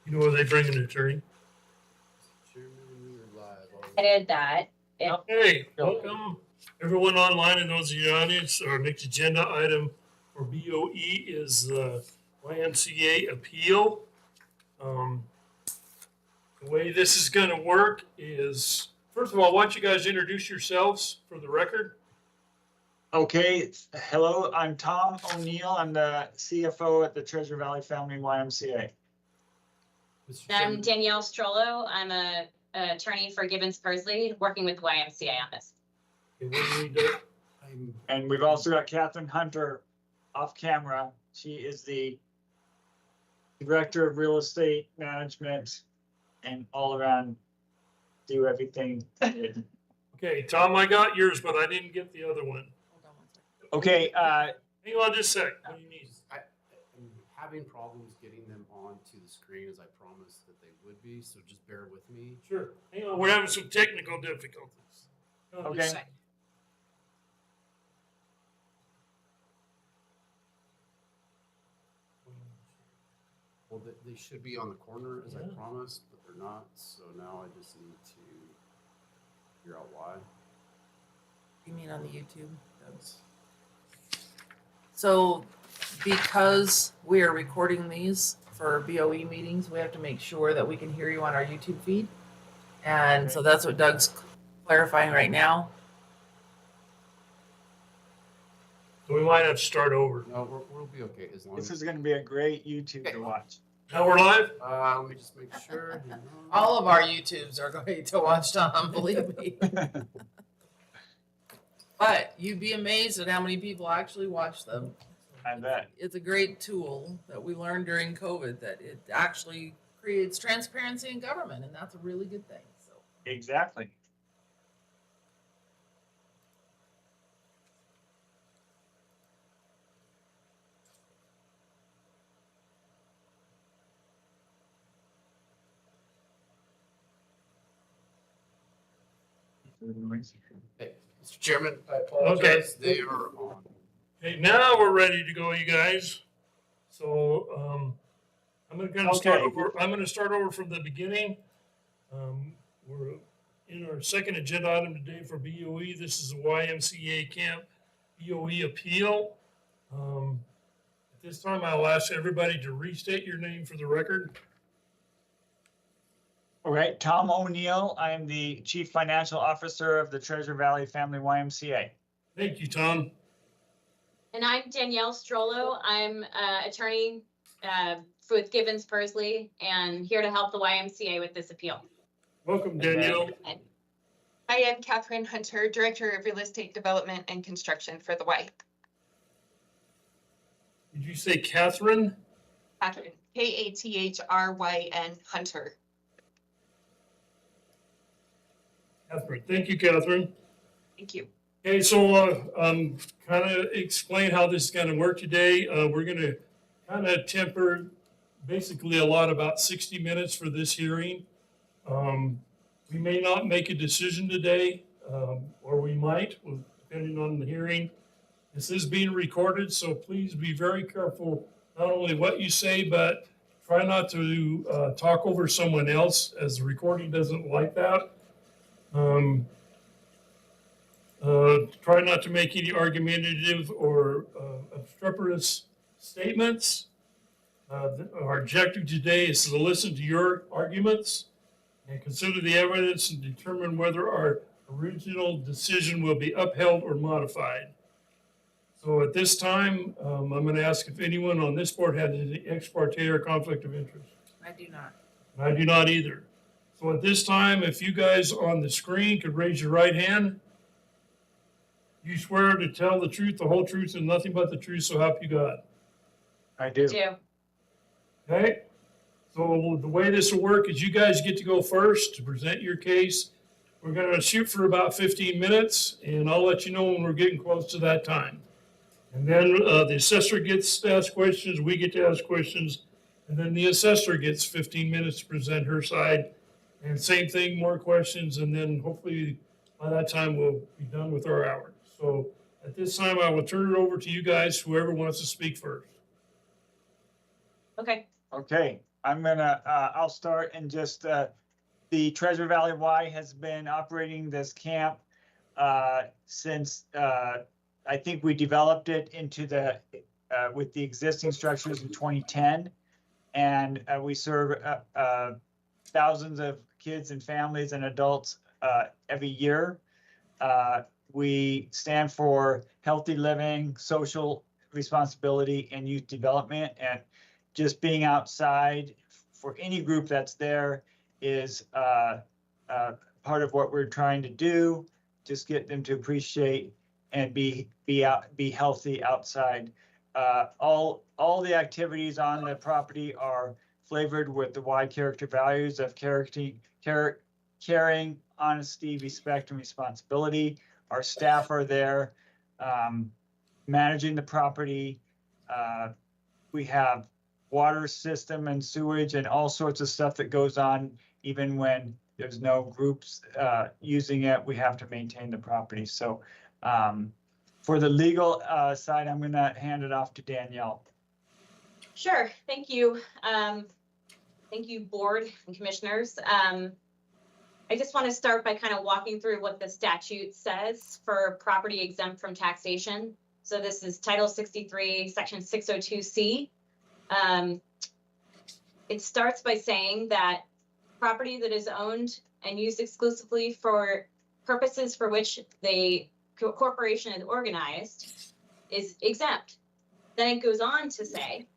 You know, are they bringing an attorney? I did that. Hey, welcome everyone online and those in the audience. Our next agenda item for BOE is the YMCA appeal. The way this is going to work is, first of all, why don't you guys introduce yourselves for the record? Okay, hello, I'm Tom O'Neill. I'm the CFO at the Treasure Valley Family YMCA. I'm Danielle Strollo. I'm a attorney for Gibbons Pursley, working with the YMCA on this. Okay, what do we do? And we've also got Catherine Hunter off camera. She is the Director of Real Estate Management and all around do everything. Okay, Tom, I got yours, but I didn't get the other one. Okay, Hang on just a sec. What do you need? I'm having problems getting them onto the screen as I promised that they would be, so just bear with me. Sure. Hang on, we're having some technical difficulties. okay. Well, they should be on the corner as I promised, but they're not, so now I just need to figure out why. You mean on the YouTube? So because we are recording these for BOE meetings, we have to make sure that we can hear you on our YouTube feed. And so that's what Doug's clarifying right now. So we might have to start over. No, we'll be okay as long This as. is going to be a great YouTube to watch. Now we're live? Let me just make sure. All of our YouTubes are going to watch, Tom, believe me. But you'd be amazed at how many people actually watch them. I bet. It's a great tool that we learned during COVID, that it actually creates transparency in government, and that's a really good thing. So Exactly. Hey, Mr. Chairman, I apologize. They are on. Okay, now we're ready to go, you guys. So I'm going to kind of start Okay. over. I'm going to start over from the beginning. We're in our second agenda item today for BOE. This is the YMCA Camp BOE appeal. At this time, I'll ask everybody to restate your name for the record. All right, Tom O'Neill. I'm the Chief Financial Officer of the Treasure Valley Family YMCA. Thank you, Tom. And I'm Danielle Strollo. I'm attorney with Gibbons Pursley and here to help the YMCA with this appeal. Welcome, Danielle. I am Catherine Hunter, Director of Real Estate Development and Construction for the Y. Did you say Catherine? Catherine, Kathryn Hunter. Catherine. Thank you, Catherine. Thank you. Okay, so kind of explain how this is going to work today. We're going to kind of temper basically a lot about 60 minutes for this hearing. We may not make a decision today, or we might, depending on the hearing. This is being recorded, so please be very careful, not only what you say, but try not to talk over someone else, as the recording doesn't like that. Try not to make any argumentative or obstreperous statements. Our objective today is to listen to your arguments and consider the evidence and determine whether our original decision will be upheld or modified. So at this time, I'm going to ask if anyone on this board has any ex parte or conflict of interest. I do not. I do not either. So at this time, if you guys on the screen could raise your right hand. You swear to tell the truth, the whole truth, and nothing but the truth, so help you God. I do. Okay? So the way this will work is you guys get to go first to present your case. We're going to shoot for about 15 minutes, and I'll let you know when we're getting close to that time. And then the assessor gets to ask questions, we get to ask questions, and then the assessor gets 15 minutes to present her side. And same thing, more questions, and then hopefully by that time we'll be done with our hour. So at this time, I will turn it over to you guys, whoever wants to speak first. Okay. Okay, I'll start and just, the Treasure Valley Y has been operating this camp since I think we developed it into with the existing structures in 2010. And we serve thousands of kids and families and adults every year. We stand for healthy living, social responsibility, and youth development. And just being outside for any group that's there is part of what we're trying to do. Just get them to appreciate and be healthy outside. All the activities on the property are flavored with the wide character values of caring, honesty, respect, and responsibility. Our staff are there managing the property. We have water system and sewage and all sorts of stuff that goes on. Even when there's no groups using it, we have to maintain the property. So for the legal side, I'm going to hand it off to Danielle. Sure, thank you. Thank you, board and commissioners. I just want to start by kind of walking through what the statute says for property exempt from taxation. So this is Title 63, Section 602C. It starts by saying that property that is owned and used exclusively for purposes for which the corporation is organized is exempt. Then it goes on to say,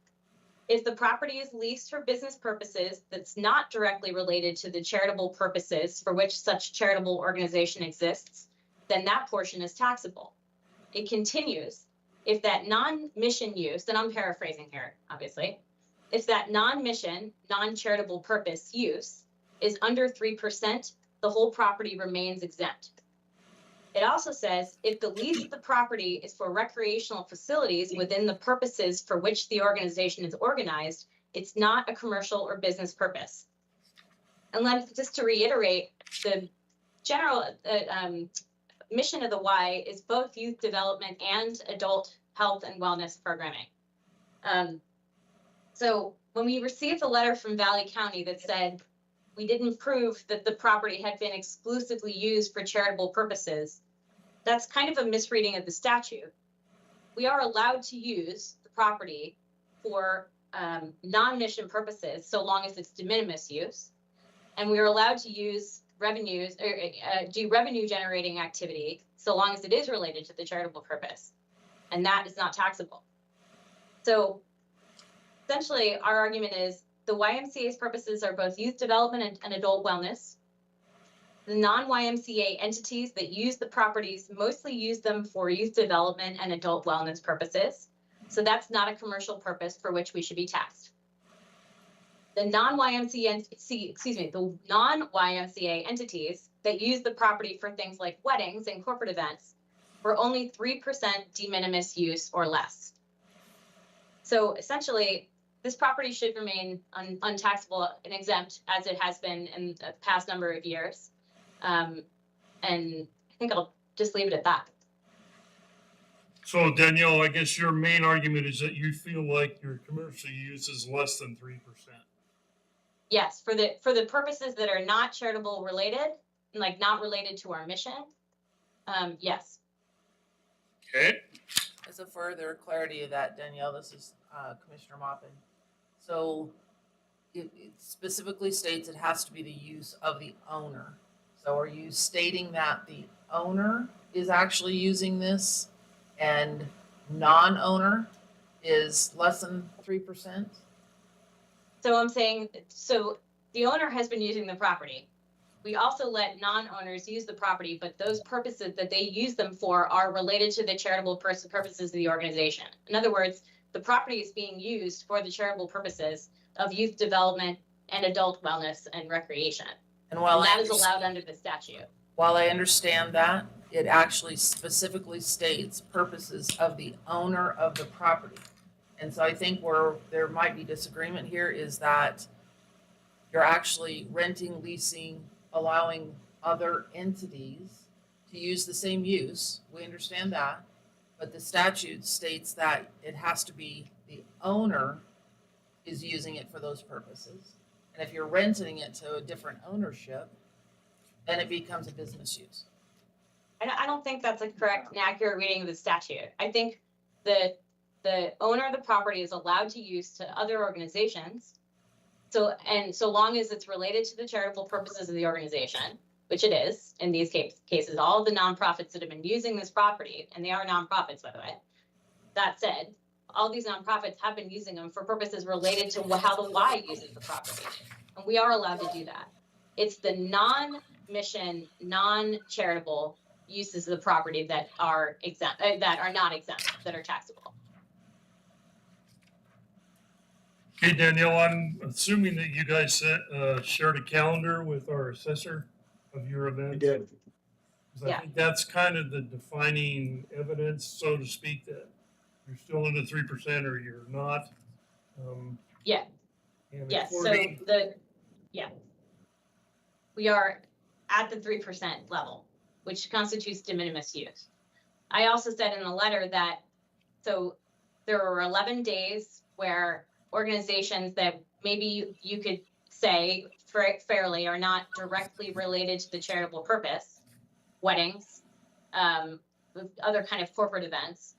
if the property is leased for business purposes that's not directly related to the charitable purposes for which such charitable organization exists, then that portion is taxable. It continues, if that non-mission use, and I'm paraphrasing here, obviously, if that non-mission, non-charitable purpose use is under 3%, the whole property remains exempt. It also says if the lease of the property is for recreational facilities within the purposes for which the organization is organized, it's not a commercial or business purpose. And then just to reiterate, the general mission of the Y is both youth development and adult health and wellness programming. So when we received a letter from Valley County that said we didn't prove that the property had been exclusively used for charitable purposes, that's kind of a misreading of the statute. We are allowed to use the property for non-mission purposes so long as it's de minimis use. And we are allowed to use revenues or do revenue generating activity so long as it is related to the charitable purpose. And that is not taxable. So essentially our argument is the YMCA's purposes are both youth development and adult wellness. The non-YMCA entities that use the properties mostly use them for youth development and adult wellness purposes. So that's not a commercial purpose for which we should be taxed. The non-YMCA entities that use the property for things like weddings and corporate events were only 3% de minimis use or less. So essentially, this property should remain untaxable and exempt as it has been in the past number of years. And I think I'll just leave it at that. So Danielle, I guess your main argument is that you feel like your commercial use is less than 3%. Yes, for the purposes that are not charitable related, like not related to our mission. Yes. Okay. As a further clarity of that, Danielle, this is Commissioner Moppin. So it specifically states it has to be the use of the owner. So are you stating that the owner is actually using this and non-owner is less than 3%? So I'm saying, so the owner has been using the property. We also let non-owners use the property, but those purposes that they use them for are related to the charitable purposes of the organization. In other words, the property is being used for the charitable purposes of youth development and adult wellness and recreation. And while that is allowed under the statute. While I understand that, it actually specifically states purposes of the owner of the property. And so I think where there might be disagreement here is that you're actually renting, leasing, allowing other entities to use the same use. We understand that, but the statute states that it has to be the owner is using it for those purposes. And if you're renting it to a different ownership, then it becomes a business use. I don't think that's a correct and accurate reading of the statute. I think the owner of the property is allowed to use to other organizations. So long as it's related to the charitable purposes of the organization, which it is in these cases, all of the nonprofits that have been using this property, and they are nonprofits, by the way. That said, all these nonprofits have been using them for purposes related to how the Y uses the property. And we are allowed to do that. It's the non-mission, non-charitable uses of the property that are exempt, that are not exempt, that are taxable. Okay, Danielle, I'm assuming that you guys shared a calendar with our assessor of your event. We did. I think that's kind of the defining evidence, so to speak, that you're still in the 3% or you're not. Yeah. And Yes, so according- we are at the 3% level, which constitutes de minimis use. I also said in the letter that, so there were 11 days where organizations that maybe you could say fairly are not directly related to the charitable purpose, weddings, other kind of corporate events.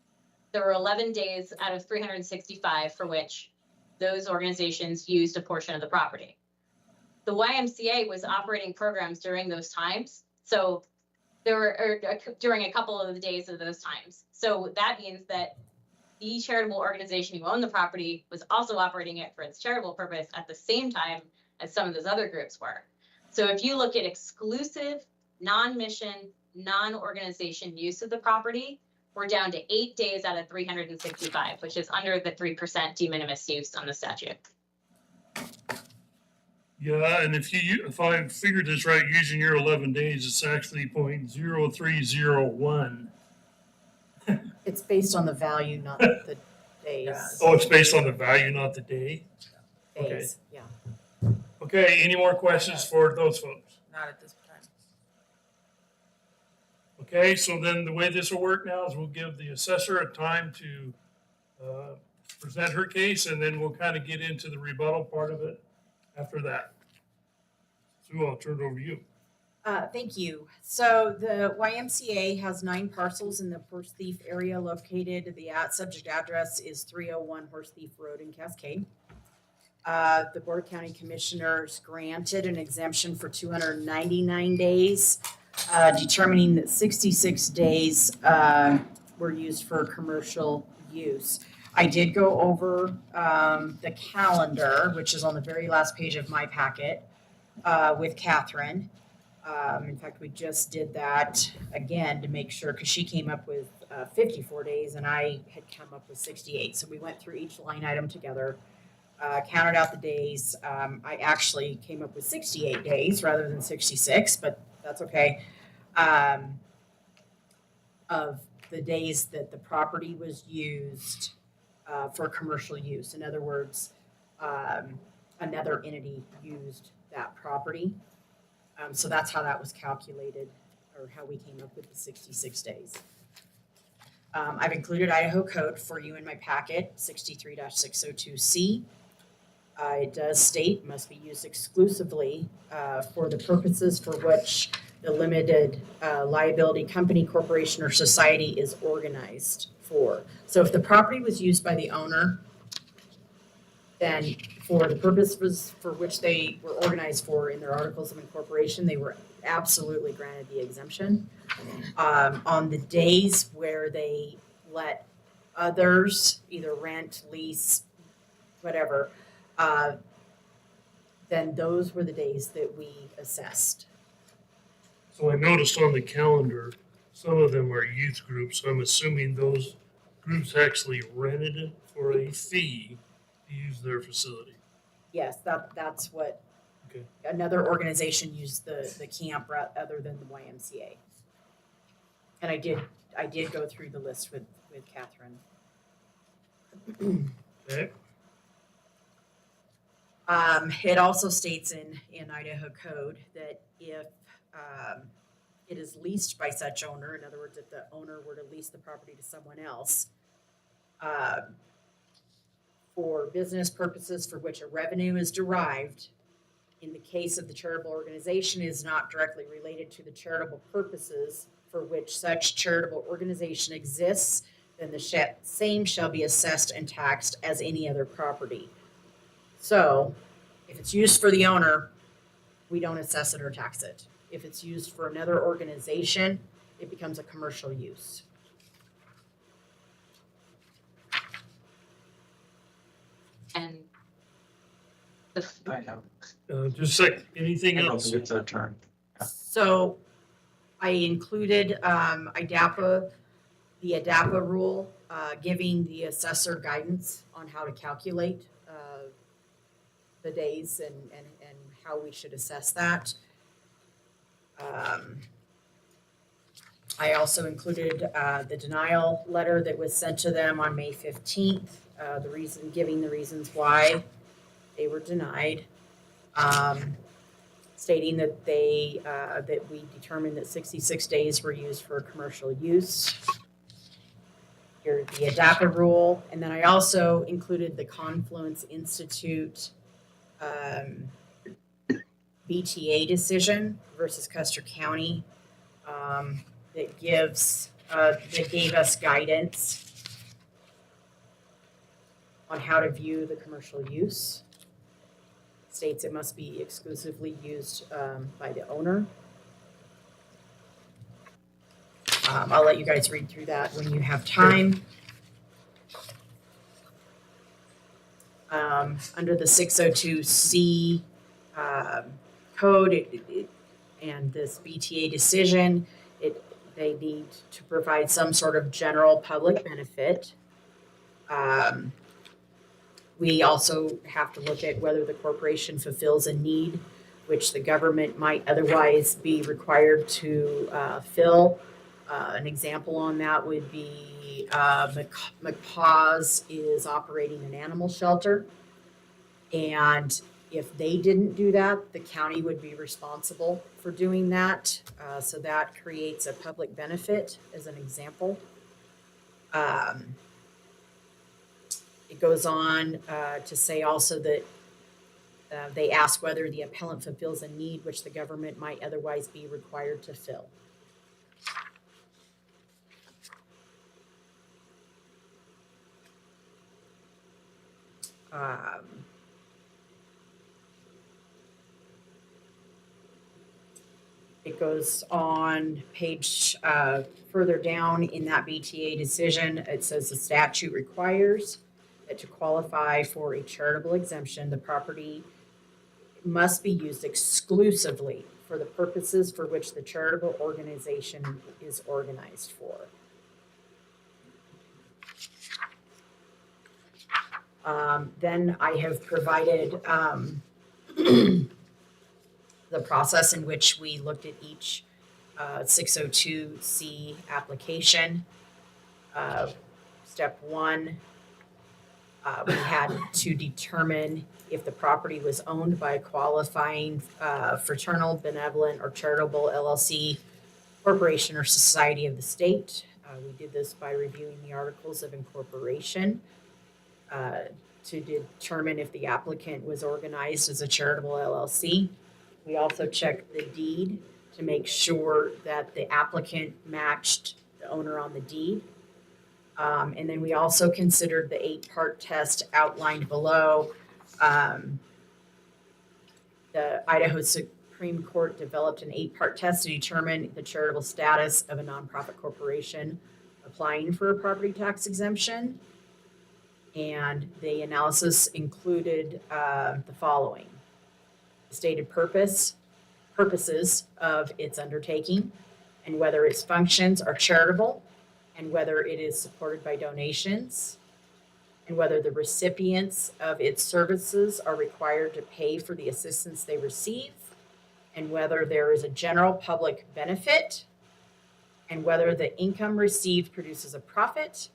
There were 11 days out of 365 for which those organizations used a portion of the property. The YMCA was operating programs during those times. So there were during a couple of the days of those times. So that means that the charitable organization who owned the property was also operating it for its charitable purpose at the same time as some of those other groups were. So if you look at exclusive, non-mission, non-organization use of the property, we're down to 8 days out of 365, which is under the 3% de minimis use on the statute. Yeah, and if I figured this right, using your 11 days, it's actually 0.0301. It's based on the value, not the days. Oh, it's based on the value, not the day? okay. Days, yeah. Okay, any more questions for those folks? Not at this time. Okay, so then the way this will work now is we'll give the assessor a time to present her case, and then we'll kind of get into the rebuttal part of it after that. Sue, I'll turn it over to you. Thank you. So the YMCA has 9 parcels in the Horse Thief area located. The subject address is 301 Horse Thief Road in Cascade. The Board of County Commissioners granted an exemption for 299 days, determining that 66 days were used for commercial use. I did go over the calendar, which is on the very last page of my packet, with Catherine. In fact, we just did that again to make sure, because she came up with 54 days and I had come up with 68. So we went through each line item together, counted out the days. I actually came up with 68 days rather than 66, but that's okay. Of the days that the property was used for commercial use. In other words, another entity used that property. So that's how that was calculated, or how we came up with the 66 days. I've included Idaho code for you in my packet, 63-602C. It does state must be used exclusively for the purposes for which the limited liability company, corporation, or society is organized for. So if the property was used by the owner, then for the purposes for which they were organized for in their articles of incorporation, they were absolutely granted the exemption. On the days where they let others either rent, lease, whatever, then those were the days that we assessed. So I noticed on the calendar, some of them are youth groups. I'm assuming those groups actually rented it for a fee to use their facility. Yes, that's what Okay. another organization used the camp other than the YMCA. And I did go through the list with Catherine. Okay. It also states in Idaho code that if it is leased by such owner, in other words, if the owner were to lease the property to someone else, for business purposes for which a revenue is derived in the case of the charitable organization is not directly related to the charitable purposes for which such charitable organization exists, then the same shall be assessed and taxed as any other property. So if it's used for the owner, we don't assess it or tax it. If it's used for another organization, it becomes a commercial use. And the, I have, Just a sec, anything I don't else? think it's a turn. So I included IDAPA, the IDAPA rule, giving the assessor guidance on how to calculate the days and how we should assess that. I also included the denial letter that was sent to them on May 15th, giving the reasons why they were denied. Stating that that we determined that 66 days were used for commercial use. Here, the ADAPA rule, and then I also included the Confluence Institute BTA decision versus Custer County that gave us guidance on how to view the commercial use. States it must be exclusively used by the owner. I'll let you guys read through that when you have time. Under the 602C code and this BTA decision, they need to provide some sort of general public benefit. We also have to look at whether the corporation fulfills a need which the government might otherwise be required to fill. An example on that would be McPaws is operating an animal shelter. And if they didn't do that, the county would be responsible for doing that. So that creates a public benefit as an example. It goes on to say also that they ask whether the appellant fulfills a need which the government might otherwise be required to fill. It goes on page further down in that BTA decision. It says the statute requires that to qualify for a charitable exemption, the property must be used exclusively for the purposes for which the charitable organization is organized for. Then I have provided the process in which we looked at each 602C application. Step one, we had to determine if the property was owned by a qualifying fraternal, benevolent, or charitable LLC, corporation, or society of the state. We did this by reviewing the articles of incorporation to determine if the applicant was organized as a charitable LLC. We also checked the deed to make sure that the applicant matched the owner on the deed. And then we also considered the 8-part test outlined below. The Idaho Supreme Court developed an 8-part test to determine the charitable status of a nonprofit corporation applying for a property tax exemption. And the analysis included the following: stated purposes of its undertaking, and whether its functions are charitable, and whether it is supported by donations, and whether the recipients of its services are required to pay for the assistance they receive, and whether there is a general public benefit, and whether the income received produces a profit,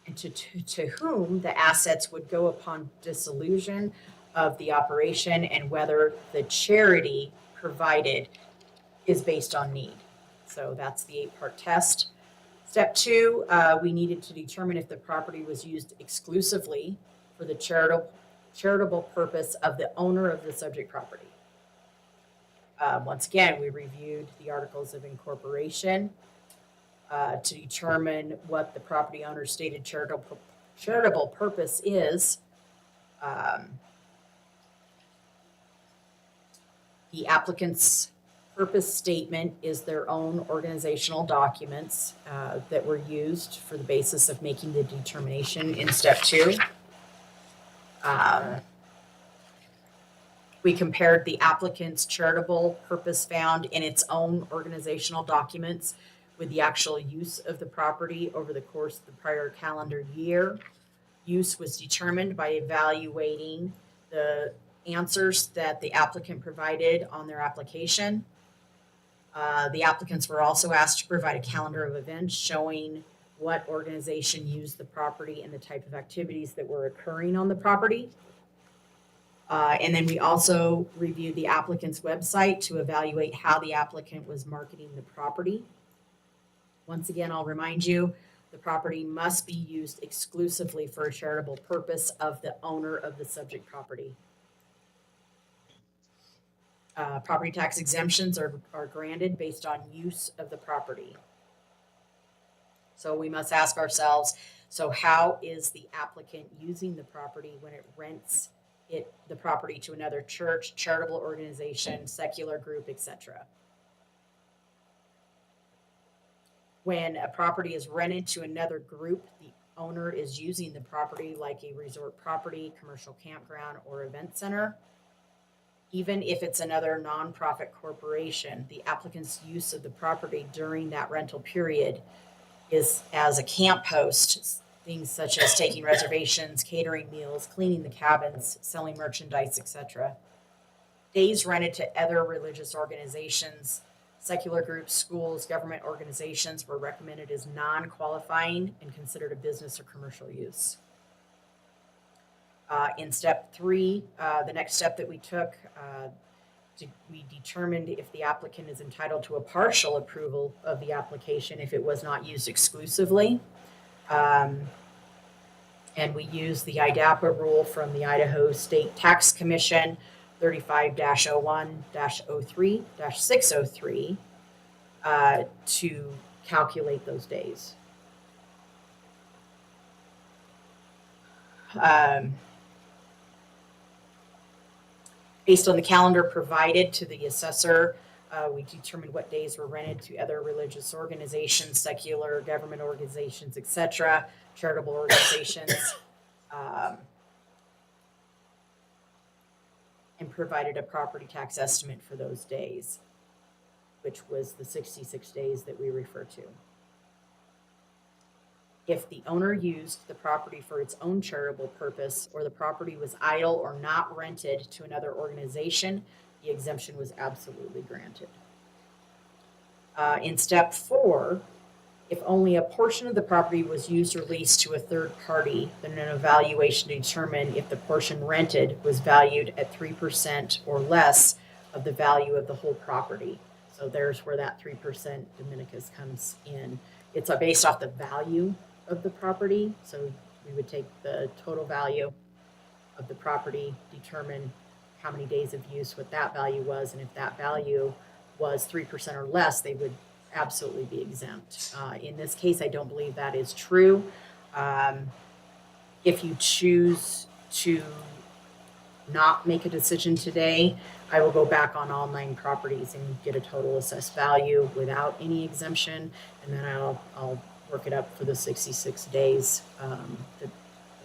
and to whom the assets would go upon dissolution of the operation, and whether the charity provided is based on need. So that's the 8-part test. Step two, we needed to determine if the property was used exclusively for for the charitable purpose of the owner of the subject property. Once again, we reviewed the articles of incorporation to determine what the property owner's stated charitable purpose is. The applicant's purpose statement is their own organizational documents that were used for the basis of making the determination in step 2. We compared the applicant's charitable purpose found in its own organizational documents with the actual use of the property over the course of the prior calendar year. Use was determined by evaluating the answers that the applicant provided on their application. The applicants were also asked to provide a calendar of events showing what organization used the property and the type of activities that were occurring on the property. And then we also reviewed the applicant's website to evaluate how the applicant was marketing the property. Once again, I'll remind you, the property must be used exclusively for a charitable purpose of the owner of the subject property. Property tax exemptions are granted based on use of the property. So we must ask ourselves, so how is the applicant using the property when it rents the property to another church, charitable organization, secular group, etc.? When a property is rented to another group, the owner is using the property like a resort property, commercial campground, or event center. Even if it's another nonprofit corporation, the applicant's use of the property during that rental period is as a camp host, things such as taking reservations, catering meals, cleaning the cabins, selling merchandise, etc. Days rented to other religious organizations, secular groups, schools, government organizations were recommended as non-qualifying and considered a business or commercial use. In step 3, the next step that we took, we determined if the applicant is entitled to a partial approval of the application if it was not used exclusively. And we used the IDAPA rule from the Idaho State Tax Commission 35-01-03-603 to calculate those days. Based on the calendar provided to the assessor, we determined what days were rented to other religious organizations, secular government organizations, etc., charitable organizations, and provided a property tax estimate for those days, which was the 66 days that we refer to. If the owner used the property for its own charitable purpose, or the property was idle or not rented to another organization, the exemption was absolutely granted. In step 4, if only a portion of the property was used or leased to a third party, then an evaluation to determine if the portion rented was valued at 3% or less of the value of the whole property. So there's where that 3% Dominicus comes in. It's based off the value of the property. So we would take the total value of the property, determine how many days of use, what that value was, and if that value was 3% or less, they would absolutely be exempt. In this case, I don't believe that is true. If you choose to not make a decision today, I will go back on all 9 properties and get a total assessed value without any exemption, and then I'll work it up for the 66 days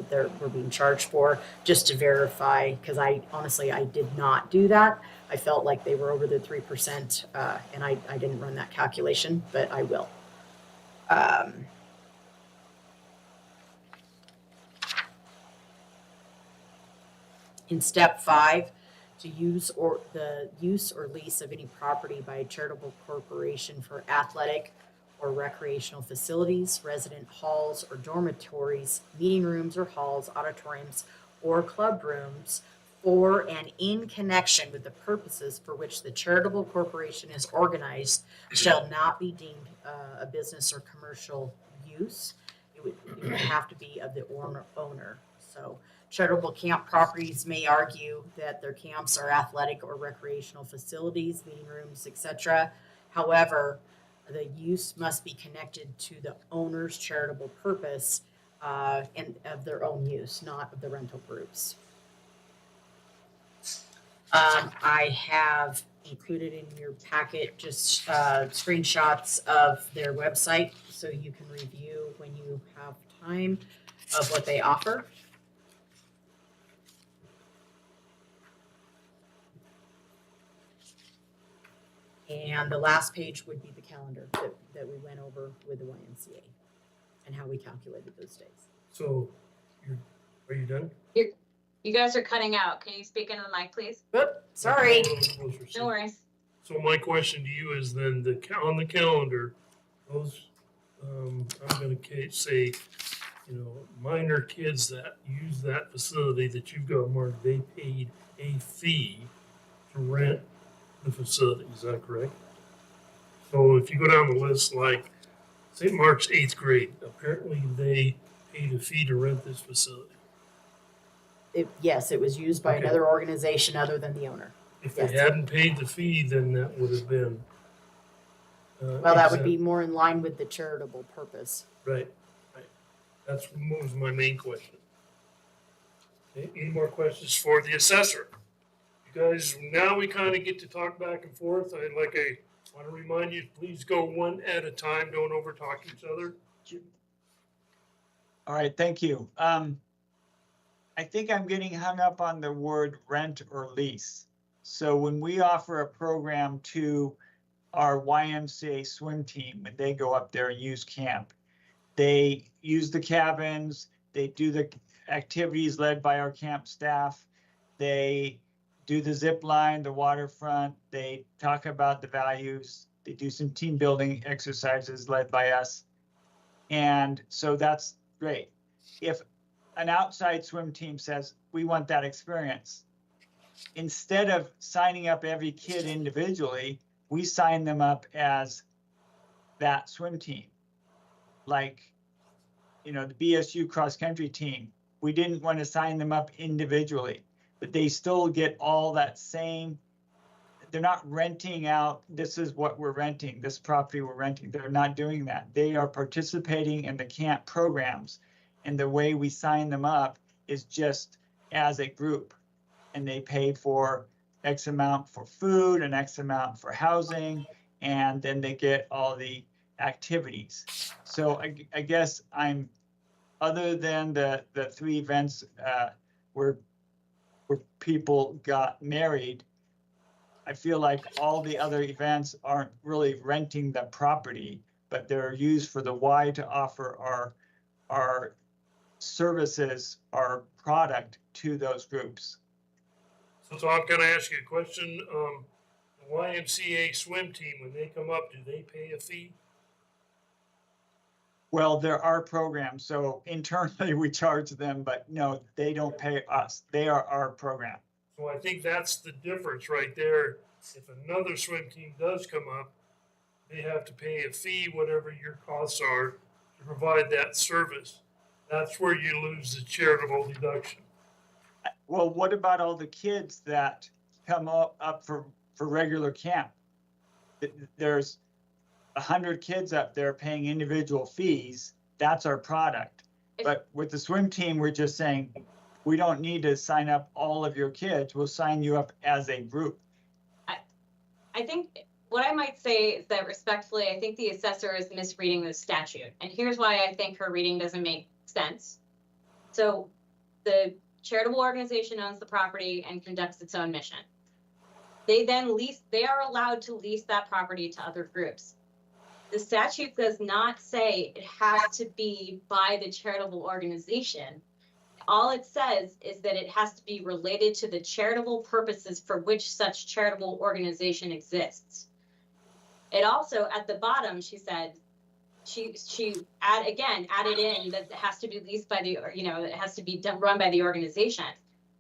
that we're being charged for, just to verify, because I did not do that. I felt like they were over the 3%, and I didn't run that calculation, but I will. In step 5, to use or lease of any property by a charitable corporation for athletic or recreational facilities, resident halls or dormitories, meeting rooms or halls, auditoriums, or club rooms for and in connection with the purposes for which the charitable corporation is organized shall not be deemed a business or commercial use. It would have to be of the owner. So Charitable camp properties may argue that their camps are athletic or recreational facilities, meeting rooms, etc. However, the use must be connected to the owner's charitable purpose and of their own use, not of the rental groups. I have included in your packet just screenshots of their website so you can review when you have time of what they offer. And the last page would be the calendar that we went over with the YMCA and how we calculated those days. So, are you done? You guys are cutting out. Can you speak into the mic, please? Oop, sorry. No worries. So my question to you is then on the calendar, those, I'm gonna say, minor kids that use that facility that you've got marked, they paid a fee to rent the facility, is that correct? So if you go down the list, like St. Mark's 8th grade, apparently they paid a fee to rent this facility. Yes, it was used by Okay. another organization other than the owner. If they Yes. hadn't paid the fee, then that would have been. Well, that would be more in line with the charitable purpose. Right. That's was my main question. Okay, any more questions for the assessor? You guys, now we kind of get to talk back and forth. I want to remind you, please go one at a time. Don't over talk each other. All right, thank you. I think I'm getting hung up on the word rent or lease. So when we offer a program to our YMCA swim team, when they go up there and use camp, they use the cabins, they do the activities led by our camp staff, they do the zip line, the waterfront, they talk about the values, they do some team building exercises led by us. And so that's great. If an outside swim team says, we want that experience, instead of signing up every kid individually, we sign them up as that swim team. Like, the BSU cross country team, we didn't want to sign them up individually, but they still get all that same, they're not renting out, this is what we're renting, this property we're renting. They're not doing that. They are participating in the camp programs. And the way we sign them up is just as a group. And they pay for X amount for food and X amount for housing. And then they get all the activities. So I guess other than the 3 events where people got married, I feel like all the other events aren't really renting the property, but they're used for the Y to offer our services, our product to those groups. So Tom, can I ask you a question? The YMCA swim team, when they come up, do they pay a fee? Well, there are programs, so internally we charge them, but no, they don't pay us. They are our program. So I think that's the difference right there. If another swim team does come up, they have to pay a fee, whatever your costs are, to provide that service. That's where you lose the charitable deduction. Well, what about all the kids that come up for regular camp? There's 100 kids up there paying individual fees. That's our product. But with the swim team, we're just saying, we don't need to sign up all of your kids. We'll sign you up as a group. I think what I might say is that respectfully, I think the assessor is misreading the statute. And here's why I think her reading doesn't make sense. So the charitable organization owns the property and conducts its own mission. They are allowed to lease that property to other groups. The statute does not say it has to be by the charitable organization. All it says is that it has to be related to the charitable purposes for which such charitable organization exists. It also, at the bottom, she said, she added in that it has to be leased by it has to be run by the organization.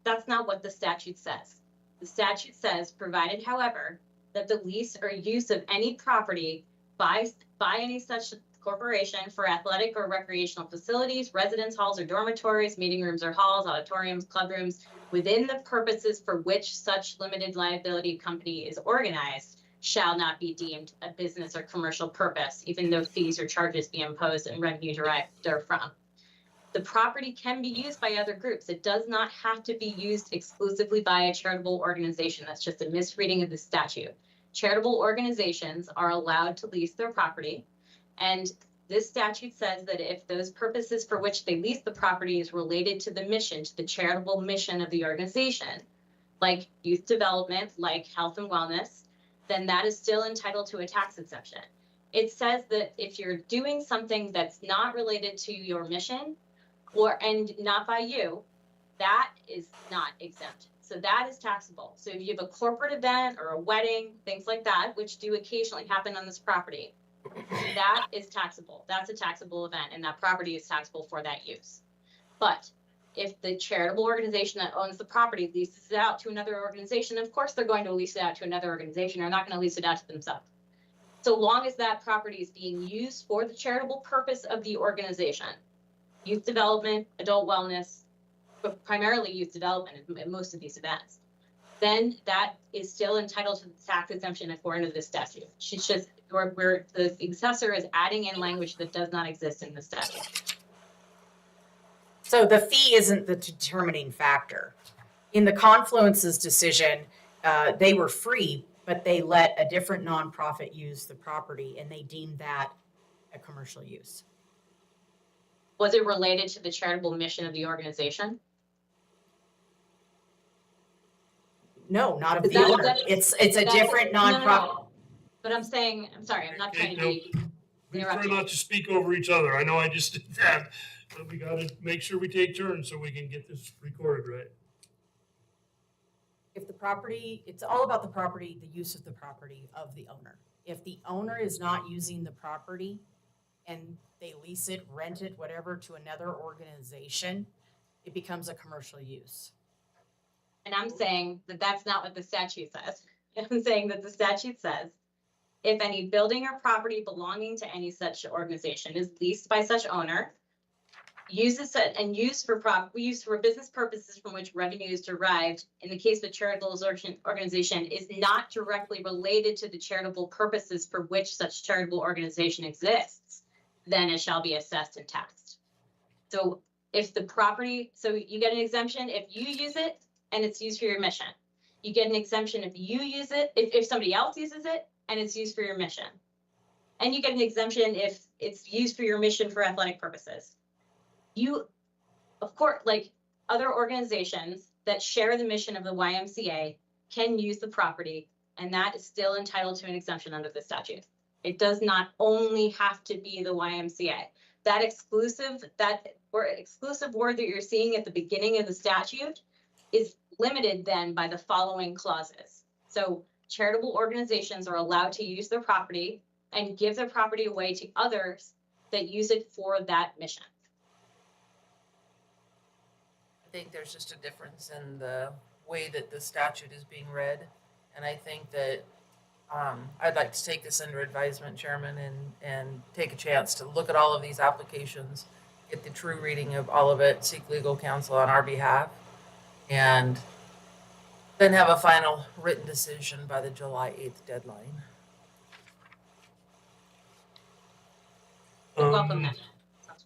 That's not what the statute says. The statute says, provided, however, that the lease or use of any property by any such corporation for athletic or recreational facilities, residence halls or dormitories, meeting rooms or halls, auditoriums, club rooms, within the purposes for which such limited liability company is organized, shall not be deemed a business or commercial purpose, even though fees or charges be imposed and revenue derived therefrom. The property can be used by other groups. It does not have to be used exclusively by a charitable organization. That's just a misreading of the statute. Charitable organizations are allowed to lease their property, and this statute says that if those purposes for which they lease the property is related to the mission, to the charitable mission of the organization, like youth development, like health and wellness, then that is still entitled to a tax exemption. It says that if you're doing something that's not related to your mission, and not by you, that is not exempt. So that is taxable. So if you have a corporate event or a wedding, things like that, which do occasionally happen on this property, that is taxable. That's a taxable event, and that property is taxable for that use. But if the charitable organization that owns the property leases it out to another organization, of course they're going to lease it out to another organization. They're not going to lease it out to themselves. So long as that property is being used for the charitable purpose of the organization, youth development, adult wellness, but primarily youth development in most of these events, then that is still entitled to the tax exemption according to this statute. She's just, where the assessor is adding in language that does not exist in the statute. So the fee isn't the determining factor. In the Confluence's decision, they were free, but they let a different nonprofit use the property, and they deemed that a commercial use. Was it related to the charitable mission of the organization? No, not of Is the that- owner. that- It's a That's- different no, no, nonprofit. no. But I'm saying, I'm sorry, I'm not Okay, trying to no, be, we try interrupt you. not to speak over each other. I know I just did that, but we gotta make sure we take turns so we can get this recorded right. If the property, it's all about the property, the use of the property of the owner. If the owner is not using the property and they lease it, rent it, whatever, to another organization, it becomes a commercial use. And I'm saying that that's not what the statute says. I'm saying that the statute says, if any building or property belonging to any such organization is leased by such owner, uses it and used for business purposes from which revenue is derived, in the case of a charitable organization, is not directly related to the charitable purposes for which such charitable organization exists, then it shall be assessed and taxed. So if the property, so you get an exemption if you use it and it's used for your mission. You get an exemption if you use it, if somebody else uses it and it's used for your mission. And you get an exemption if it's used for your mission for athletic purposes. You, of course, like other organizations that share the mission of the YMCA can use the property, and that is still entitled to an exemption under the statute. It does not only have to be the YMCA. That exclusive word that you're seeing at the beginning of the statute is limited then by the following clauses. So charitable organizations are allowed to use their property and give their property away to others that use it for that mission. I think there's just a difference in the way that the statute is being read. And I think that I'd like to take this under advisement, Chairman, and take a chance to look at all of these applications, get the true reading of all of it, seek legal counsel on our behalf, and then have a final written decision by the July 8th deadline. You're welcome, Um, then. Sounds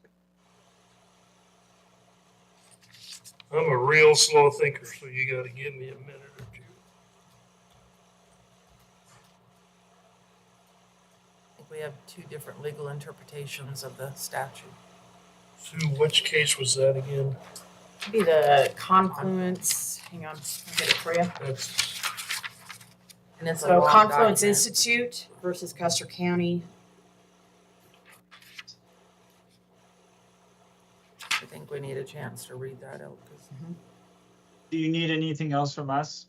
good. I'm a real slow thinker, so you gotta give me a minute or two. I think we have two different legal interpretations of the statute. Sue, which case was that again? Should be the Confluence, hang on, I'll get it for you. That's, And it's a So long Confluence document. Institute versus Custer County. I think we need a chance to read that out. 'Cause Do you need anything else from us?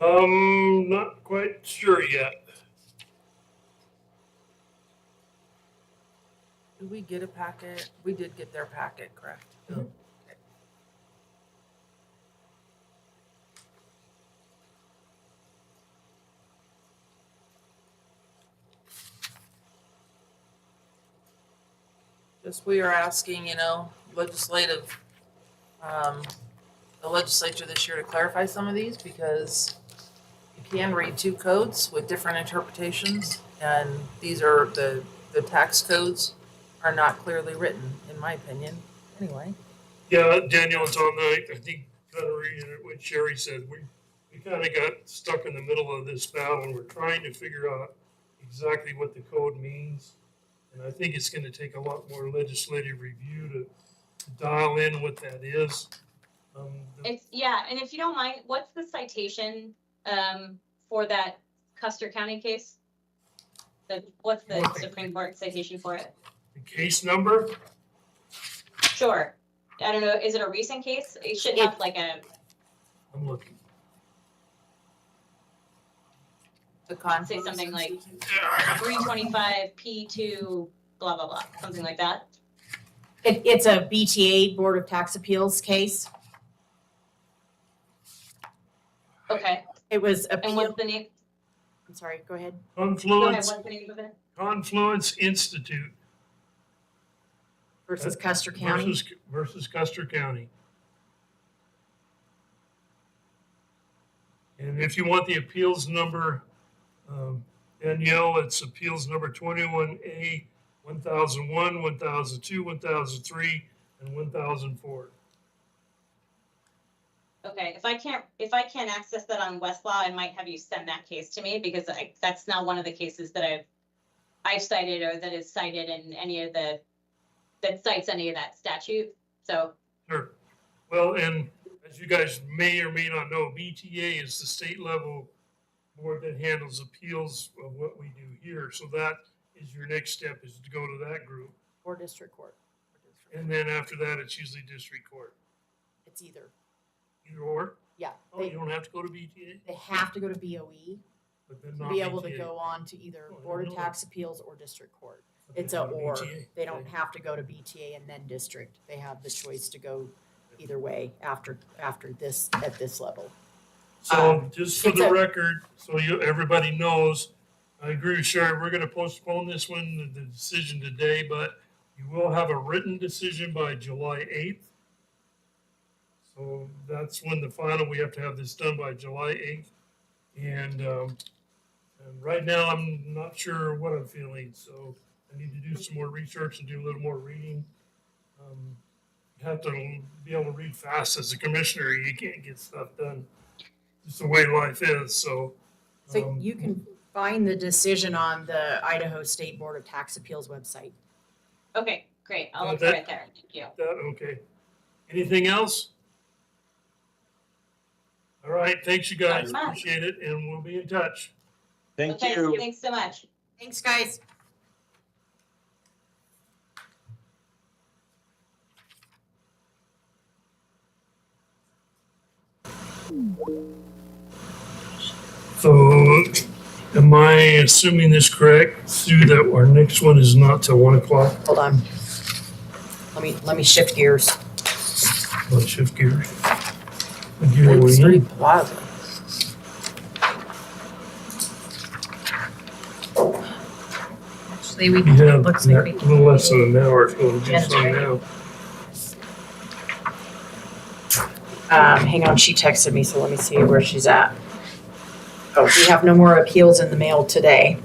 not quite sure yet. Did we get a packet? We did get their packet, correct? Mhm. Okay. Just we are asking, legislative, the legislature this year to clarify some of these because you can read two codes with different interpretations, and these are the tax codes are not clearly written, in my opinion, anyway. Yeah, Daniel, it's on the, I think, kind of reading it, what Sherry said, we kind of got stuck in the middle of this battle and we're trying to figure out exactly what the code means. And I think it's gonna take a lot more legislative review to dial in what that is. It's, yeah, and if you don't mind, what's the citation, for that Custer County case? What's the Supreme Court citation for it? The case number, Sure. I don't know, is it a recent case? It should have like a, I'm looking. The say confluence. something like 325 P2, blah, blah, blah, something like that. It's a BTA, Board of Tax Appeals case. Okay, It was and appeal, what's the name? I'm sorry, go ahead. Go ahead, Confluence, what's the name of it? Confluence Institute Versus Custer County. versus Custer County. And if you want the appeals number, Danielle, it's appeals number 21A, 1001, 1002, 1003, and 1004. Okay, if I can't access that on Westlaw, I might have you send that case to me because that's not one of the cases that I've cited or that is cited in any of that cites any of that statute. So, Sure. Well, and as you guys may or may not know, BTA is the state level board that handles appeals of what we do here. So that is your next step, is to go to that group. Or district court. And then after that, it's usually district court. It's either. Either or. Yeah. Oh, you don't have to go to BTA, They have to go to BOE but then to not be able to BTA. go on to either Oh, I Board of didn't know Tax Appeals or district court. But they It's a go to or. BTA. They don't Okay. have to go to BTA and then district. They have the choice to go either way after this, at this level. So just for it's the a- record, so everybody knows, I agree with Sherry, we're gonna postpone this one, the decision today, but you will have a written decision by July 8th. So that's when we have to have this done by July 8th. And right now, I'm not sure what I'm feeling, so I need to do some more research and do a little more reading. You have to be able to read fast as a commissioner, you can't get stuff done. Just the way life is, so. So you can find the decision on the Idaho State Board of Tax Appeals website. okay, great. I'll look Okay. for it there. Thank you. Okay. Anything else? All right, thanks you guys, Not much. appreciate it, and we'll be in touch. Thank Okay, you. thanks so much. Thanks, guys. So, am I assuming this correct, Sue, that our next one is not till 1:00? Hold on. Let me shift gears. Let's shift gears. Gear Lake City wing. Plaza. Actually, we, We have looks like we a little less than an hour if you want to do Jen's something ready. now. Hang on, she texted me, so let me see where she's at. Oh, we have no more appeals in the mail today.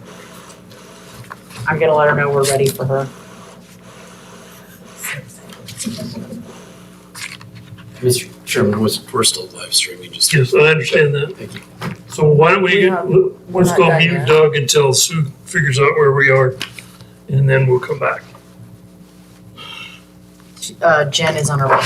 I'm gonna let her know we're ready for her. Mr. Chairman, we're still live streaming, just. Yes, I understand that. Thank you. So why don't we, We're let's not go done mute yet. Doug until Sue figures out where we are, and then we'll come back. Jen is on her way.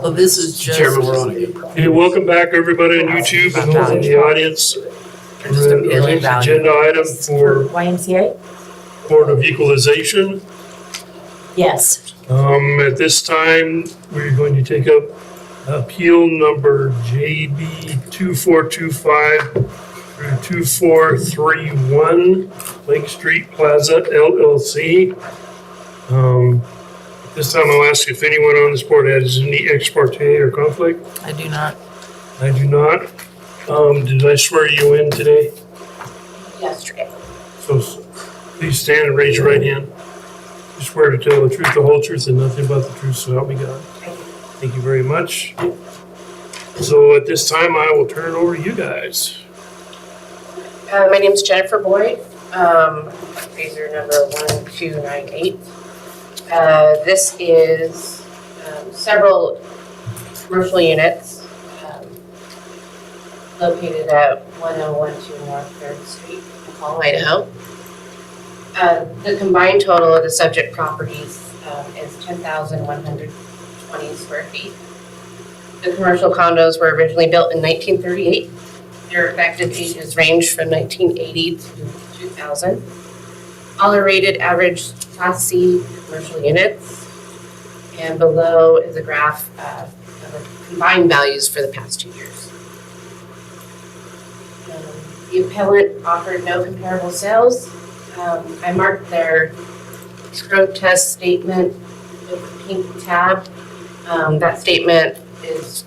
So this is just. Chairman, we're on again. Hey, welcome back, everybody on YouTube and those in the audience. Just Our appealing next value. agenda item for YMCA? Board of Equalization. Yes. At this time, we're going to take up appeal number JB 2425 through 2431, Lake Street Plaza LLC. At this time, I'll ask if anyone on this board has any ex parte or conflict. I do not. I do not. Did I swear you in today? Yesterday. So please stand and raise your right hand. You swear to tell the truth, the whole truth, and nothing but the truth, so help me God. Thank you very much. So at this time, I will turn it over to you guys. My name's Jennifer Boyd, appraiser number 1298. This is several commercial units located at 1012 North 3rd Street, McCall, Idaho. The combined total of the subject properties is 10,120 square feet. The commercial condos were originally built in 1938. Their effective ages range from 1980 to 2000. All are rated average Class C commercial units. And below is a graph of the combined values for the past 2 years. The appellant offered no comparable sales. I marked their protest statement with the pink tab. That statement is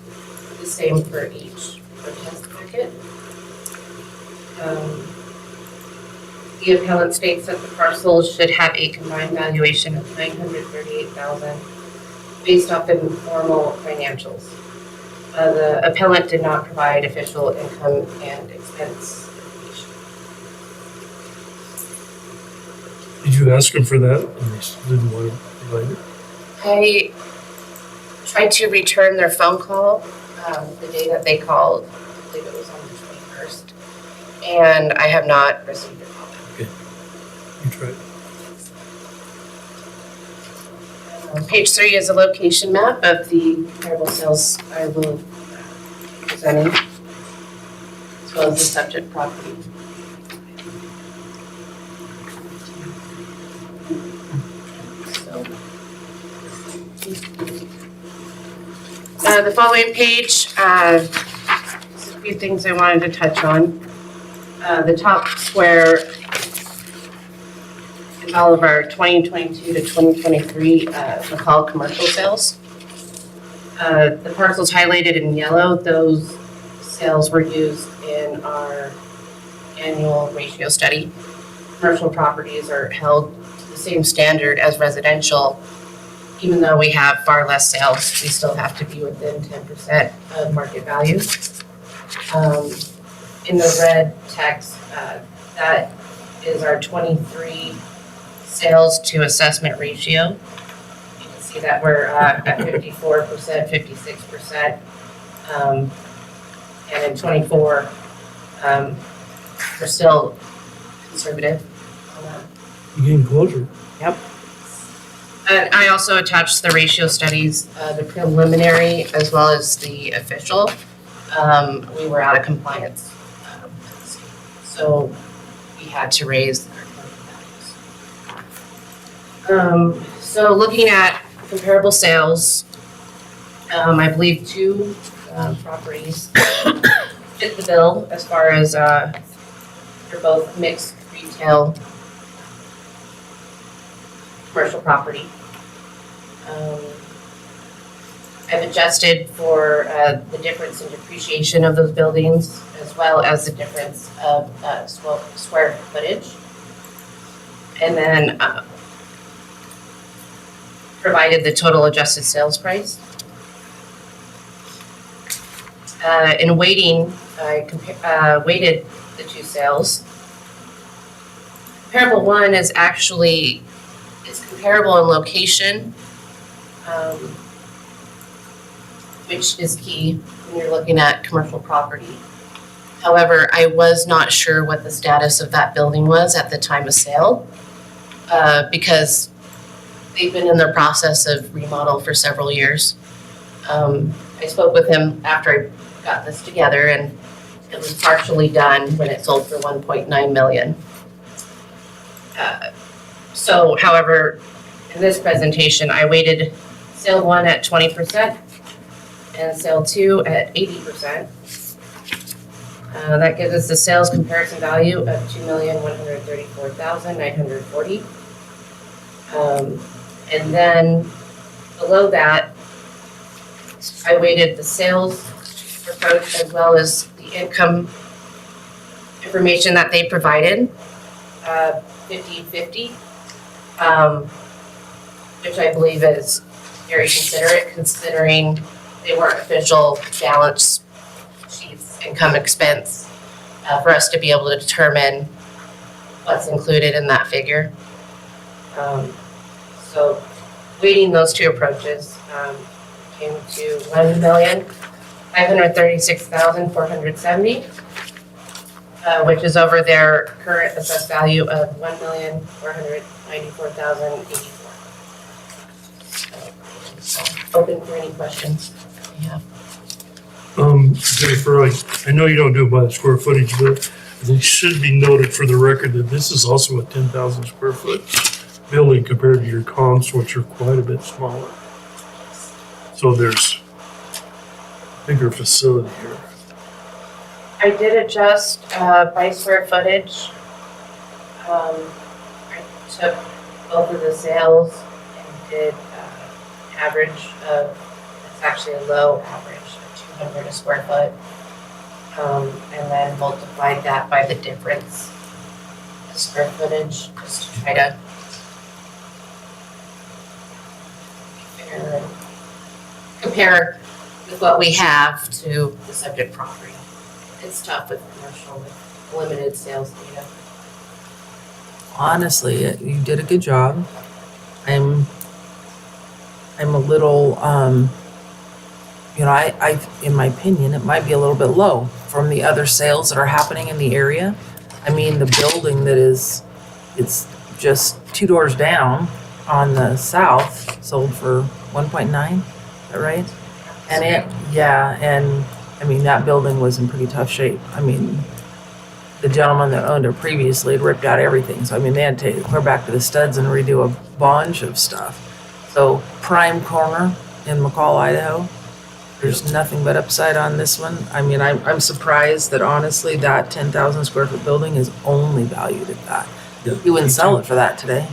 the same for each protest packet. The appellant states that the parcels should have a combined valuation of $938,000 based off informal financials. The appellant did not provide official income and expense information. Did you ask them for that? And they still didn't want to provide it? I tried to return their phone call the day that they called. I believe it was on the 21st. And I have not received a call back. You tried. Page 3 is a location map of the comparable sales I will be presenting, as well as the subject property. The following page, just a few things I wanted to touch on. The top square is all of our 2022 to 2023 McCall commercial sales. The parcels highlighted in yellow, those sales were used in our annual ratio study. Commercial properties are held to the same standard as residential. Even though we have far less sales, we still have to be within 10% of market value. In the red text, that is our 23 sales to assessment ratio. You can see that we're at 54%, 56%. And in 24, we're still conservative on that. You getting closer? And I also attached the ratio studies, the preliminary as well as the official. We were out of compliance. So we had to raise our values. So looking at comparable sales, I believe 2 properties fit the bill as far as they're both mixed retail commercial property. I've adjusted for the difference in depreciation of those buildings as well as the difference of square footage. And then provided the total adjusted sales price. In weighting, I weighted the 2 sales. Comparable 1 is actually comparable in location, which is key when you're looking at commercial property. However, I was not sure what the status of that building was at the time of sale, because they've been in the process of remodel for several years. I spoke with him after I got this together, and it was partially done when it sold for 1.9 million. So, however, in this presentation, I weighted sale 1 at 20% and sale 2 at 80%. That gives us a sales comparison value of $2,134,940. And then below that, I weighted the sales approach as well as the income information that they provided, 50-50, which I believe is very considerate, considering they weren't official balance sheets, income expense, for us to be able to determine what's included in that figure. So weighting those two approaches came to $1,536,470, which is over their current assessed value of $1,494,084. Open for any questions you have. Jennifer, I know you don't do it by the square footage, but it should be noted for the record that this is also a 10,000 square foot building compared to your comps, which are quite a bit smaller. So there's bigger facility here. I did adjust by square footage. I took both of the sales and did average of, it's actually a low average of 200 a square foot. And then multiplied that by the difference of square footage, just to try to compare with what we have to the subject property. It's tough with commercial with limited sales data. Honestly, you did a good job. I'm a little, I, in my opinion, it might be a little bit low from the other sales that are happening in the area. I mean, the building that is, it's just 2 doors down on the south sold for 1.9, is that right? And and I mean, that building was in pretty tough shape. I mean, the gentleman that owned it previously had ripped out everything. So, I mean, they had to take it clear back to the studs and redo a bunch of stuff. So, prime corner in McCall, Idaho. There's nothing but upside on this one. I mean, I'm surprised that honestly that 10,000 square foot building is only valued at that. Yeah, You wouldn't me sell too. it for that today.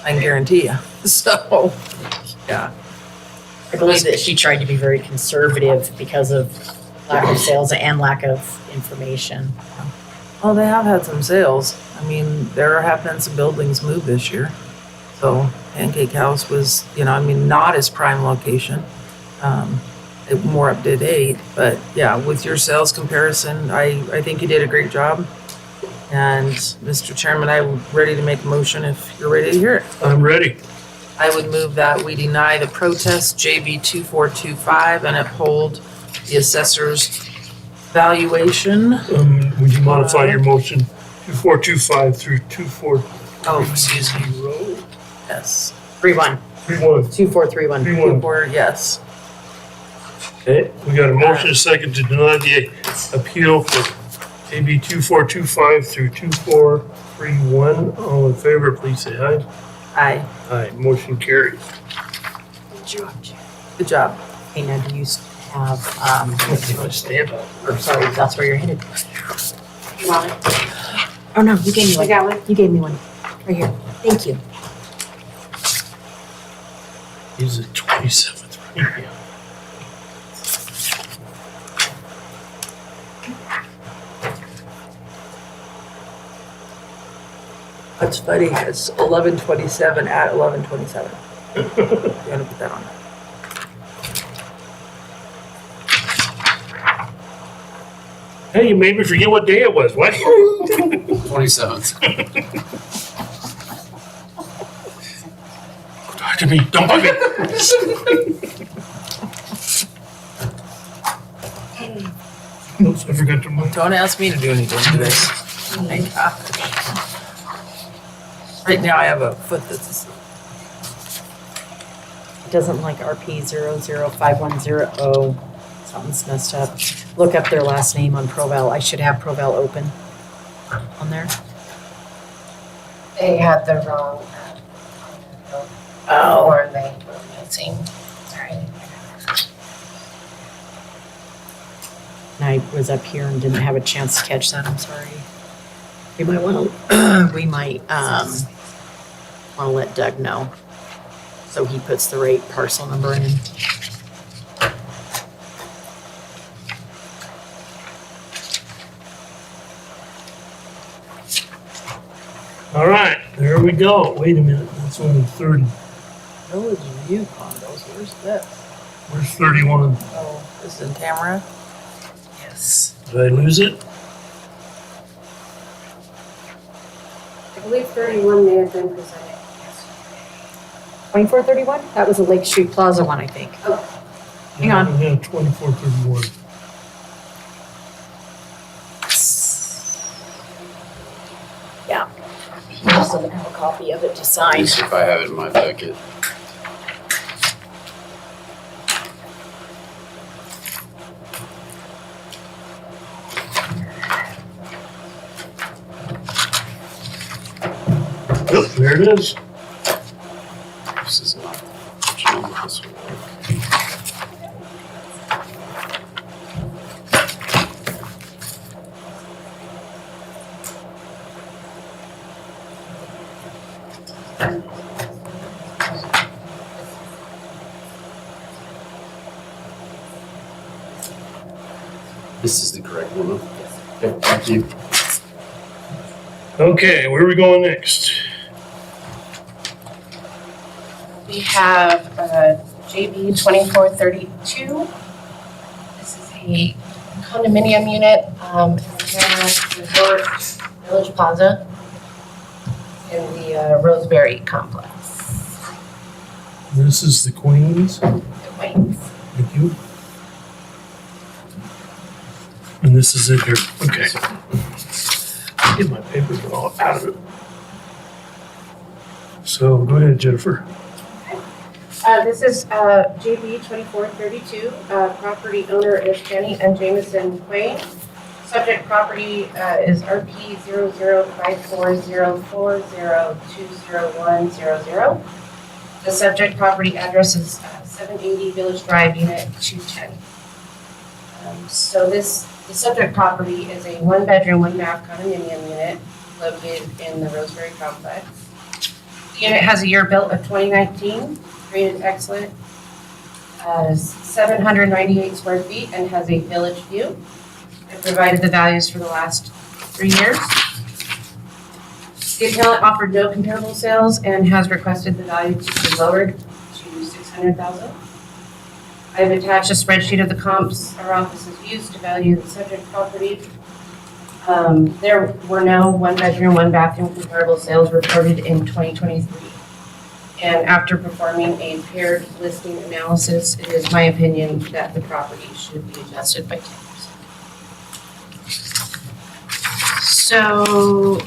I can guarantee you. So, yeah. I believe that she tried to be very conservative because of lack of sales and lack of information. Oh, they have had some sales. I mean, there have been some buildings moved this year. So Pancake House was, I mean, not as prime location, more up to date. But yeah, with your sales comparison, I think you did a great job. And Mr. Chairman, I'm ready to make a motion if you're ready to hear it. I'm ready. I would move that we deny the protest JB 2425 and uphold the assessor's valuation. Would you modify your motion 2425 through 24? Oh, excuse me. Yes. 3-1, 31. 2431. 31. Or yes. Okay, we got a motion, a second to deny the appeal for AB 2425 through 2431. All in favor, please say aye. Aye. Aye, motion carries. Good job, Jen. Good job. Hey, now do you have, Stand up. or sorry, that's where you're headed. You want it? Oh, no, you gave me I one. got one. You gave me one. Right here. Thank you. He's at 27th. That's funny. It's 11:27 at 11:27. You want to put that on? Hey, you made me forget what day it was. What? 27th. Talk to me. Don't bug me. Oops, I forgot to move. Don't ask me to do anything today. Thank God. Right now I have a foot that's asleep. doesn't like RP 005110. Something's messed up. Look up their last name on Provel. I should have Provel open on there. They had the wrong, Oh. or they were missing, sorry. And I was up here and didn't have a chance to catch that. I'm sorry. We might want to, want to let Doug know. So he puts the right parcel number in. All right, there we go. Wait a minute, that's only 30. Village View condos, where's this? Where's 31? Oh, this is in Tamara? Yes. Did I lose it? I believe 31 may have been presented yesterday. 2431? That was a Lake Street Plaza one, I think. Hang on. Yeah, 2431. Yeah. He just doesn't have a copy of it to At sign. least if I have it in my bucket. Yep, there it is. This is not the original, but this will work. This is the correct one. Okay, thank you. Okay, where are we going next? We have JB 2432. This is a condominium unit in the Resort Village Plaza in the Roseberry complex. This is the Queens. The Queens. Thank you. And this is it here. Okay. Get my paper all out of it. So go ahead, Jennifer. This is JB 2432. Property owner is Jenny and Jameson Quain. Subject property is RP 005404020100. The subject property address is 780 Village Drive, Unit 210. So the subject property is a one-bedroom, one-bath condominium unit located in the Roseberry complex. The unit has a year built of 2019, rated excellent, 798 square feet, and has a village view. I provided the values for the last 3 years. The appellant offered no comparable sales and has requested the value to be lowered to $600,000. I have attached a spreadsheet of the comps our office has used to value the subject property. There were no one-bedroom, one-bathroom comparable sales reported in 2023. And after performing a paired listing analysis, it is my opinion that the property should be adjusted by 10%. So,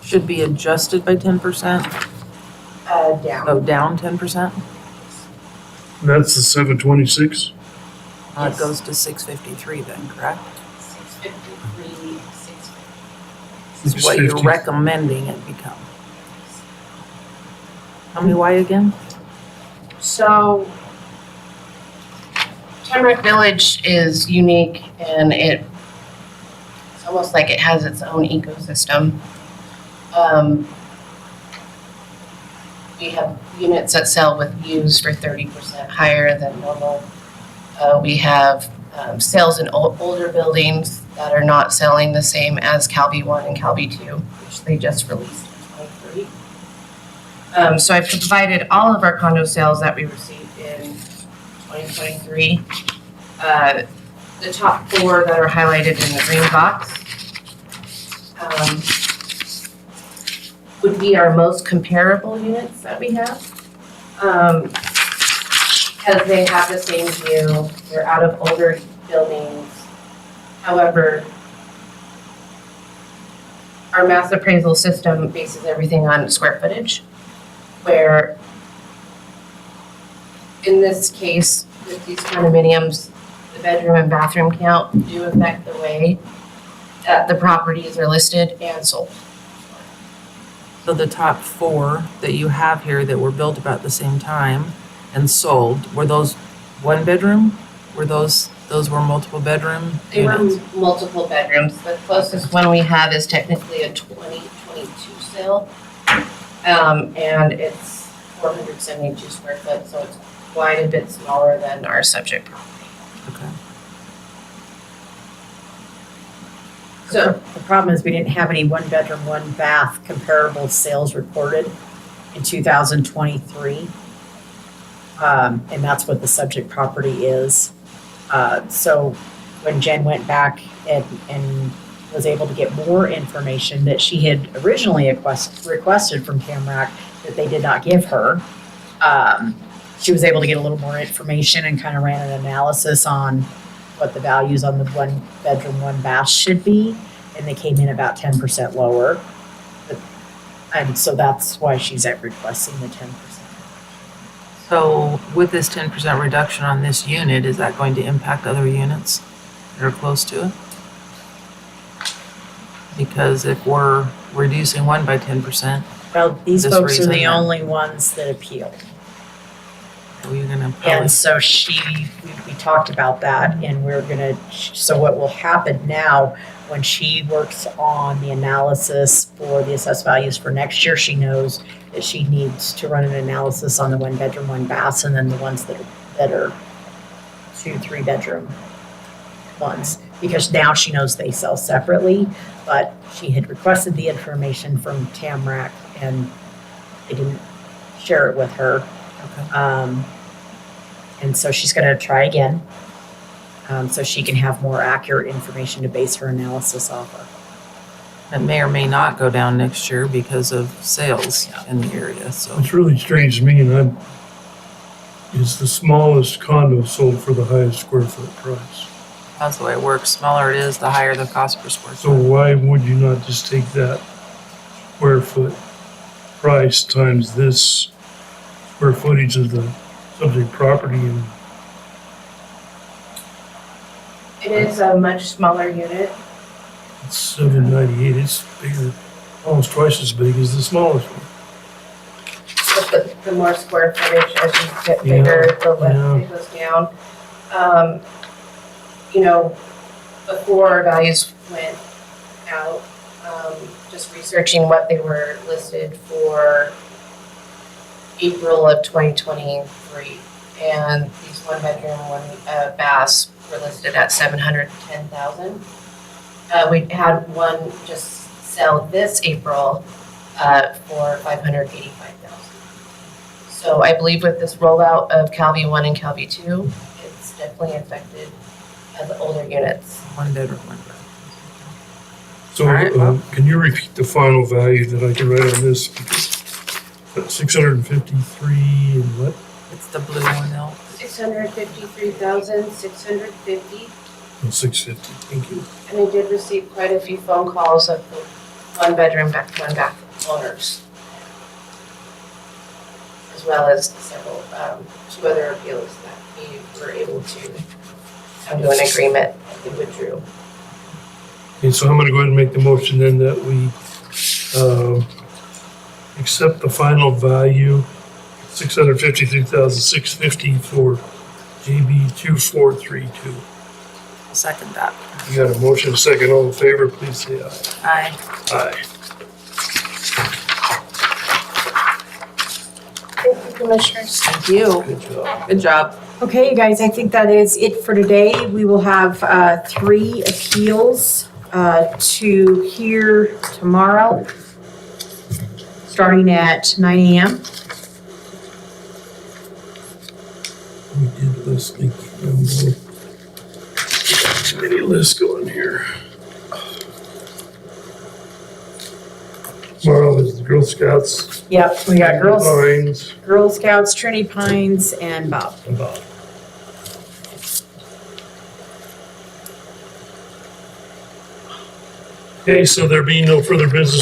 Should be adjusted by 10%, down. oh, down 10%? That's the 726. It goes to 653 then, correct? 653, 650. Is what you're 650. recommending it become. Tell me why again? So, Tamarack Village is unique and it's almost like it has its own ecosystem. We have units that sell with views for 30% higher than normal. We have sales in older buildings that are not selling the same as Calvi 1 and Calvi 2, which they just released in 2023. So I've provided all of our condo sales that we received in 2023. The top 4 that are highlighted in the green box would be our most comparable units that we have. Because they have the same view, they're out of older buildings. However, our mass appraisal system bases everything on square footage, where in this case, with these condominiums, the bedroom and bathroom count do affect the way that the properties are listed and sold. So the top 4 that you have here that were built about the same time and sold, were those one bedroom? Were those were multiple bedroom They were units? multiple bedrooms. The closest one we have is technically a 2022 sale. And it's 472 square foot, so it's quite a bit smaller than our subject property. Okay. So, The problem is we didn't have any one bedroom, one bath comparable sales reported in 2023. And that's what the subject property is. So when Jen went back and was able to get more information that she had originally requested from Tamarack that they did not give her, she was able to get a little more information and kind of ran an analysis on what the values on the one bedroom, one bath should be, and they came in about 10% lower. And so that's why she's requesting the 10%. So with this 10% reduction on this unit, is that going to impact other units that are close to it? Because if we're reducing one by 10%, Well, these This folks are reason the then. only ones that appealed. we're gonna probably, And so we talked about that, and we're gonna, so what will happen now, when she works on the analysis for the assessed values for next year, she knows that she needs to run an analysis on the one bedroom, one bath, and then the ones that are 2-3 bedroom ones. Because now she knows they sell separately, but she had requested the information from Tamarack and they didn't share it with her. okay. And so she's gonna try again, so she can have more accurate information to base her analysis off of. It may or may not go down next year because of sales in the area, so. What's really strange to me, is the smallest condo sold for the highest square foot price. That's the way it works. Smaller it is, the higher the cost per square So foot. why would you not just take that square foot price times this square footage of the subject property and it is a much smaller unit. it's 798, it's bigger, almost twice as big as the smallest one. But the more square footage, as you get Yeah, bigger, the less yeah. it goes down. You know, before our values went out, just researching what they were listed for April of 2023. And these one bedroom, one baths were listed at 710,000. We had one just sell this April for 585,000. So I believe with this rollout of Calvi 1 and Calvi 2, it's definitely affected the older units. One bedroom, one bath. So, All right, well. can you repeat the final value that I can write on this? Because 653 and what? It's the blue one now. 653,650. Oh, 650, thank you. And I did receive quite a few phone calls of the one bedroom, one bath owners. As well as several, 2 other appeals that we were able to come to an agreement and we withdrew. Okay, so I'm gonna go ahead and make the motion then that we, accept the final value, 653,650 for JB 2432. I'll second that. You got a motion, a second, all in favor, please say aye. Aye. Aye. Thank you, Commissioners. Thank you. Good job. Good job. Okay, you guys, I think that is it for today. We will have 3 appeals to hear tomorrow, starting at 9 a.m. We did Leslie Campbell. Too many lists going here. Tomorrow is the Girl Scouts. Yep, we got Pines, Girl Scouts, Trinity Pines, and Bob. and Bob. Okay, so there being no further business